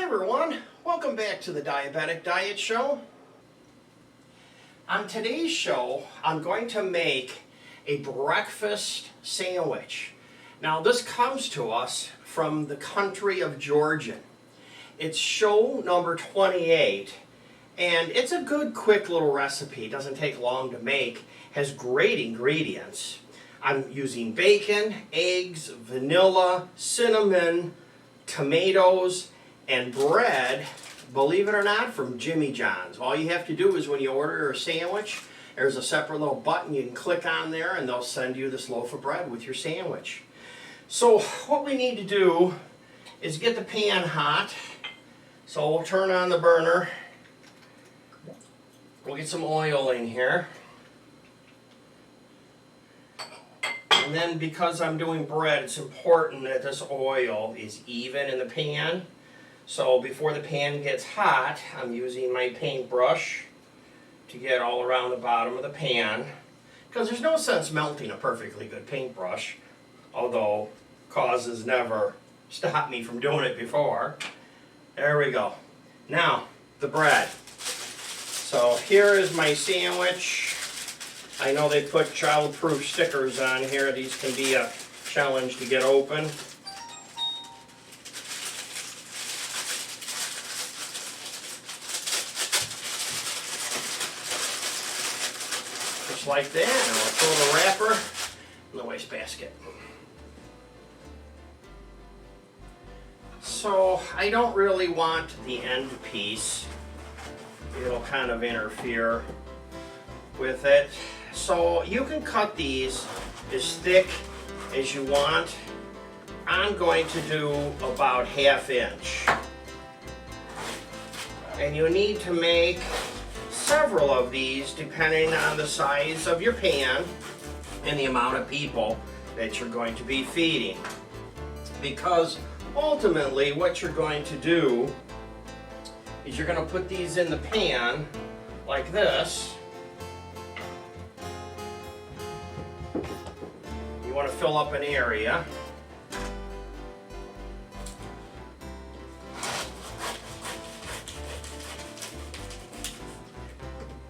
everyone, welcome back to the Diabetic Diet Show. On today's show, I'm going to make a breakfast sandwich. Now this comes to us from the country of Georgian. It's show number 28, and it's a good quick little recipe. It doesn't take long to make, has great ingredients. I'm using bacon, eggs, vanilla, cinnamon, tomatoes, and bread, believe it or not, from Jimmy John's. All you have to do is when you order a sandwich, there's a separate little button you can click on there and they'll send you this loaf of bread with your sandwich. So what we need to do is get the pan hot. So we'll turn on the burner. We'll get some oil in here. And then because I'm doing bread, it's important that this oil is even in the pan. So before the pan gets hot, I'm using my paintbrush to get all around the bottom of the pan. Because there's no sense melting a perfectly good paintbrush, although causes never stopped me from doing it before. There we go. Now, the bread. So here is my sandwich. I know they put child-proof stickers on here. These can be a challenge to get open. Just like that, and I'll throw the wrapper in the wastebasket. So I don't really want the end piece. It'll kind of interfere with it. So you can cut these as thick as you want. I'm going to do about 1/2 inch. And you need to make several of these depending on the size of your pan and the amount of people that you're going to be feeding. Because ultimately what you're going to do is you're going to put these in the pan like this. You want to fill up an area.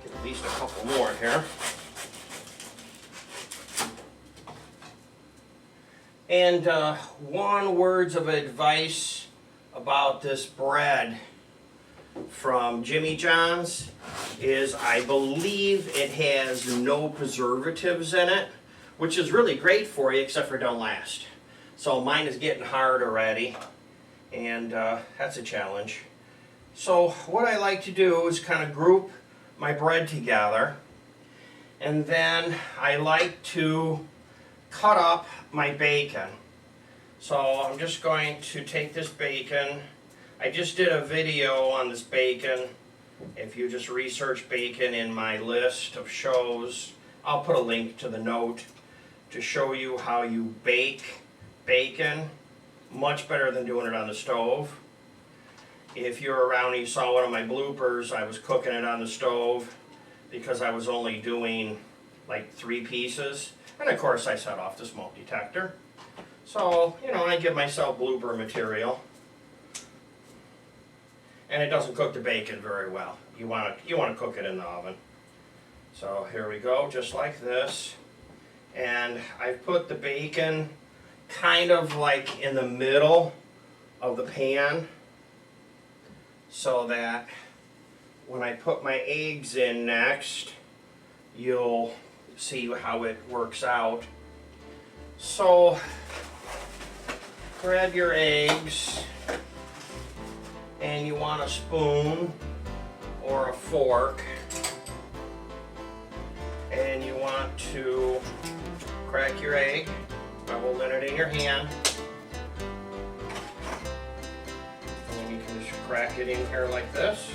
Get at least a couple more here. And one word of advice about this bread from Jimmy John's is I believe it has no preservatives in it, which is really great for you, except for it don't last. So mine is getting hard already, and that's a challenge. So what I like to do is kind of group my bread together, and then I like to cut up my bacon. So I'm just going to take this bacon. I just did a video on this bacon. If you just research bacon in my list of shows, I'll put a link to the note to show you how you bake bacon. Much better than doing it on the stove. If you're around and you saw one of my bloopers, I was cooking it on the stove because I was only doing like 3 pieces. And of course I set off the smoke detector. So, you know, I give myself blooper material. And it doesn't cook the bacon very well. You want to cook it in the oven. So here we go, just like this. And I've put the bacon kind of like in the middle of the pan so that when I put my eggs in next, you'll see how it works out. So grab your eggs, and you want a spoon or a fork, and you want to crack your egg by holding it in your hand, and then you can just crack it in here like this.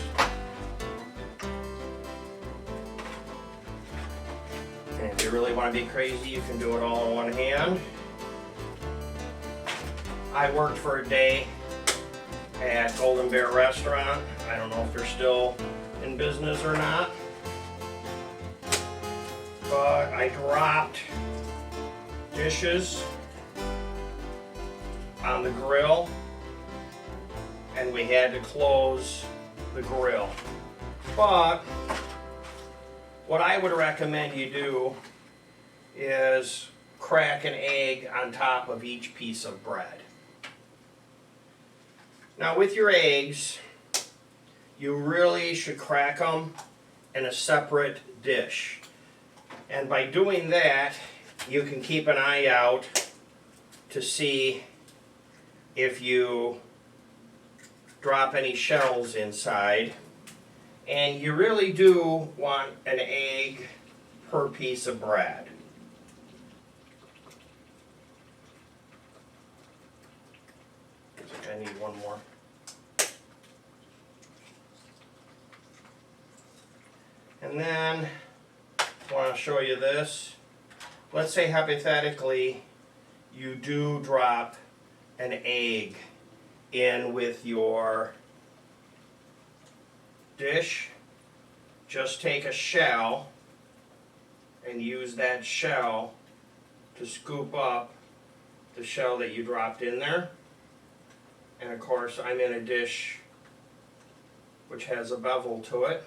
And if you really want to be crazy, you can do it all in one hand. I worked for a day at Golden Bear Restaurant. I don't know if they're still in business or not. But I dropped dishes on the grill and we had to close the grill. But what I would recommend you do is crack an egg on top of each piece of bread. Now with your eggs, you really should crack them in a separate dish. And by doing that, you can keep an eye out to see if you drop any shells inside. And you really do want an egg per piece of bread. I think I need one more. And then I want to show you this. Let's say hypothetically you do drop an egg in with your dish. Just take a shell and use that shell to scoop up the shell that you dropped in there. And of course I'm in a dish which has a bevel to it,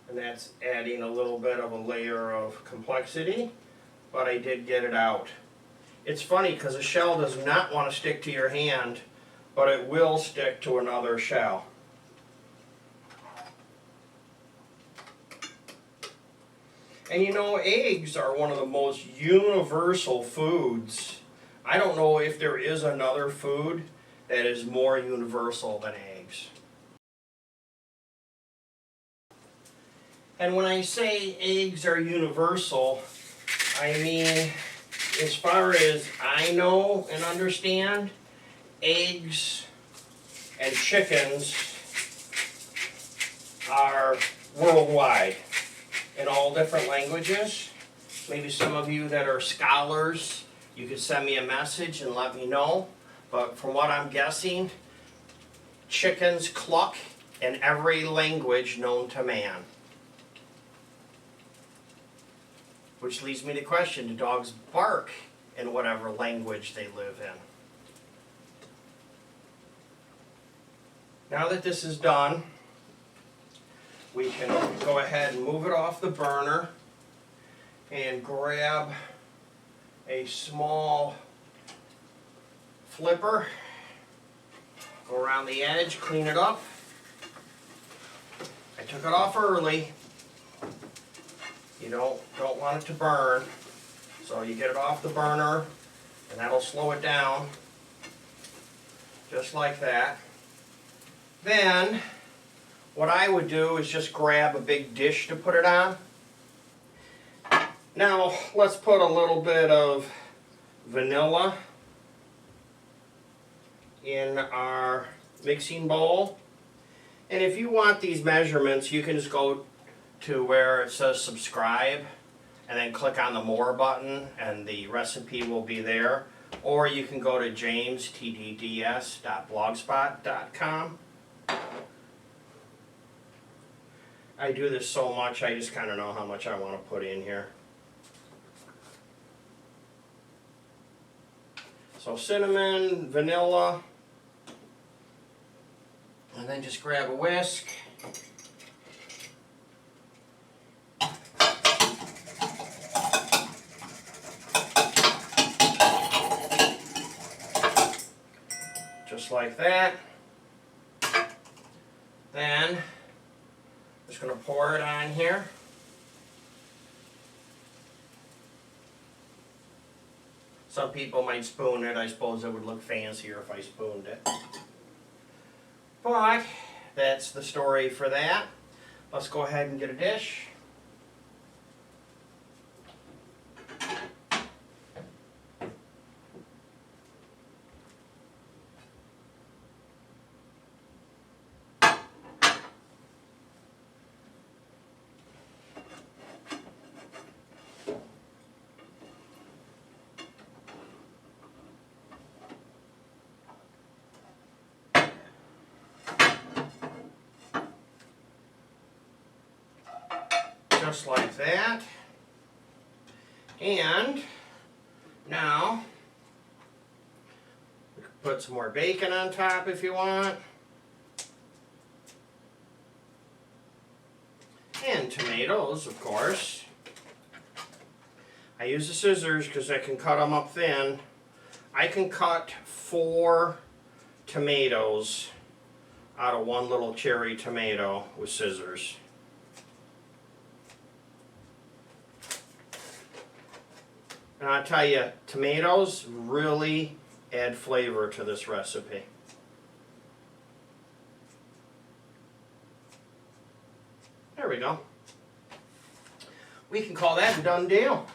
and that's adding a little bit of a layer of complexity, but I did get it out. It's funny because a shell does not want to stick to your hand, but it will stick to another shell. And you know, eggs are one of the most universal foods. I don't know if there is another food that is more universal than eggs. And when I say eggs are universal, I mean, as far as I know and understand, eggs and chickens are worldwide in all different languages. Maybe some of you that are scholars, you could send me a message and let me know. But from what I'm guessing, chickens cluck in every language known to man. Which leads me to question, do dogs bark in whatever language they live in? Now that this is done, we can go ahead and move it off the burner and grab a small flipper, go around the edge, clean it up. I took it off early. You don't want it to burn, so you get it off the burner and that'll slow it down just like that. Then what I would do is just grab a big dish to put it on. Now let's put a little bit of vanilla in our mixing bowl. And if you want these measurements, you can just go to where it says subscribe and then click on the more button and the recipe will be there. Or you can go to jamestdds.blogspot.com. I do this so much, I just kind of know how much I want to put in here. So cinnamon, vanilla, and then just grab a whisk. Just like that. Then I'm just going to pour it on here. Some people might spoon it. I suppose it would look fancier if I spooned it. But that's the story for that. Let's go ahead and get a dish. Just like that. And now we can put some more bacon on top if you want. and tomatoes, of course. I use the scissors because I can cut them up thin. I can cut 4 tomatoes out of one little cherry tomato with scissors. And I'll tell you, tomatoes really add flavor to this recipe. There we go. We can call that a done deal.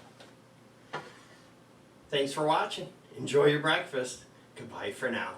Thanks for watching. Enjoy your breakfast. Goodbye for now.